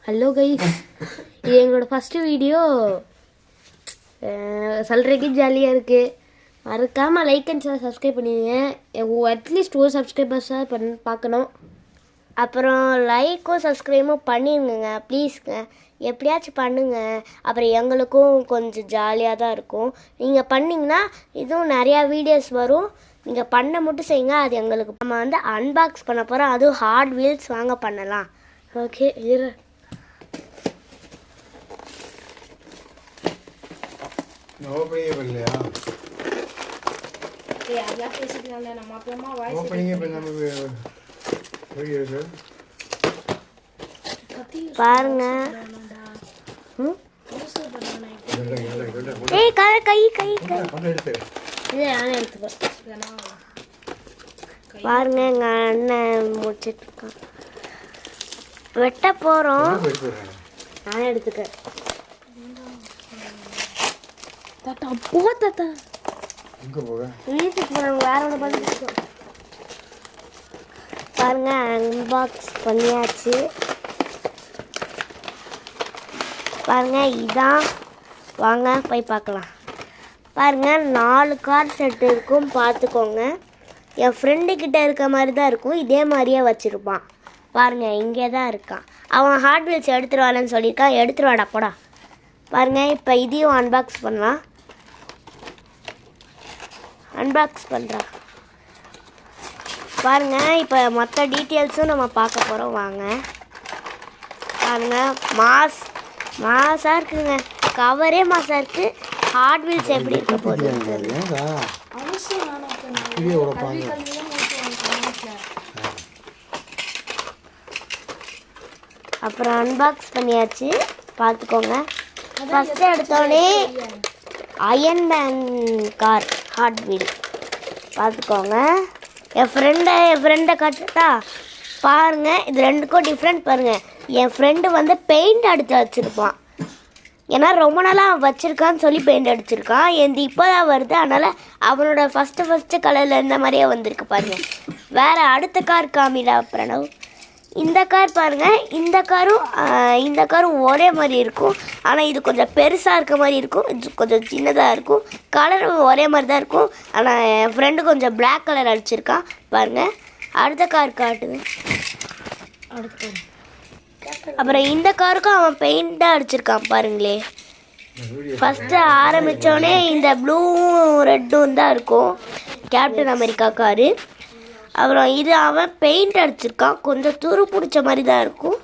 Hello guys, இது எங்களோட first video. சொல்கிறதுக்கு ஜாலியாக இருக்குது. மறக்காமல் லைக் அண்ட் ஷேர் சப்ஸ்கிரைப் பண்ணிடுங்க. அட்லீஸ்ட் ஒரு சப்ஸ்கிரைபர்ஸாக பார்க்கணும். அப்புறம் லைக்கும் சப்ஸ்கிரைபும் பண்ணிடுங்க ப்ளீஸ்ங்க, எப்படியாச்சும் பண்ணுங்க. அப்புறம் எங்களுக்கும் கொஞ்சம் ஜாலியாக தான் இருக்கும். நீங்கள் பண்ணிங்கன்னா இதுவும் நிறையா வீடியோஸ் வரும். நீங்கள் பண்ண மட்டும் செய்யுங்க, அது எங்களுக்கு. நம்ம வந்து அன்பாக்ஸ் பண்ண போகிறோம், அதுவும் ஹார்ட் வீல்ஸ் வாங்க பண்ணலாம். ஓகே, இரு. ஓப்பனிங்கே பண்ணலையா? அதெல்லாம் பேசிக்கலாம்ல, நம்ம அப்புறமா வாய்ஸ் ஓப்பனிங்கே பண்ணாம வீடியோ சார் பாருங்க. ஏய் கை கை கை கை இதே நானே எடுத்துப்பேன். பாருங்க, எங்கள் அண்ணன் முடிச்சிட்டு இருக்கான். வெட்ட போகிறோம், நானே எடுத்துக்கிறேன். தாத்தா போ தாத்தா, எங்கே போக வீட்டுக்கு போகிறோம், வேற ஒன்று பண்ணிட்டு. பாருங்க, அன்பாக்ஸ் பண்ணியாச்சு. பாருங்க, இதான். வாங்க போய் பார்க்கலாம். பாருங்க, 4 கார் செட் இருக்கும், பார்த்துக்கோங்க. என் ஃப்ரெண்டுக்கிட்ட இருக்க மாதிரி தான் இருக்கும், இதே மாதிரியே வச்சுருப்பான். பாருங்க, இங்கே தான் இருக்கான். அவன் ஹார்ட் வீல்ஸ் எடுத்துகிட்டு வரலன்னு சொல்லியிருக்கான், எடுத்துகிட்டு வாடா போடா. பாருங்க, இப்போ இதையும் அன்பாக்ஸ் பண்ணலாம். அன்பாக்ஸ் பண்ணுறா. பாருங்க, இப்போ மற்ற டீட்டெயில்ஸும் நம்ம பார்க்க போகிறோம். வாங்க பாருங்க, மாசாக இருக்குங்க, கவரே மாசாக இருக்குது. ஹார்ட் வீல்ஸ் எப்படி இருக்க போகுது. அப்புறம் அன்பாக்ஸ் பண்ணியாச்சு, பார்த்துக்கோங்க. ஃபஸ்ட்டு எடுத்தோடனே Iron Man car hard wheel பார்த்துக்கோங்க. என் ஃப்ரெண்டை கட்டட்டா. பாருங்கள், இது ரெண்டுக்கும் டிஃப்ரெண்ட் பாருங்கள். என் ஃப்ரெண்டு வந்து பெயிண்ட் அடித்து வச்சுருப்பான், ஏன்னா ரொம்ப நாளாக வச்சுருக்கான்னு சொல்லி பெயிண்ட் அடிச்சிருக்கான். எந்த இப்போ தான் வருது, அதனால் அவனோட ஃபஸ்ட்டு கலரில் இருந்த மாதிரியே வந்திருக்கு. பாருங்கள், வேறு அடுத்த கார் காமிடா பிரணவ். இந்த கார் பாருங்கள், இந்த காரும் ஒரே மாதிரி இருக்கும். ஆனால் இது கொஞ்சம் பெருசாக இருக்க மாதிரி இருக்கும், இது கொஞ்சம் சின்னதாக இருக்கும். கலர் ஒரே மாதிரி தான் இருக்கும். ஆனால் என் ஃப்ரெண்டு கொஞ்சம் பிளாக் கலர் அடிச்சிருக்கான். பாருங்கள், அடுத்த கார் காட்டுங்க. அப்புறம் இந்த காருக்கும் அவன் பெயிண்டாக அடிச்சிருக்கான். பாருங்களே, ஃபஸ்ட்டு ஆரம்பித்தோடனே இந்த ப்ளூவும் ரெட்டும் தான் இருக்கும், கேப்டன் அமெரிக்கா காரு. அப்புறம் இது அவன் பெயிண்ட் அடிச்சிருக்கான், கொஞ்சம் துரு பிடிச்ச மாதிரி தான் இருக்கும்.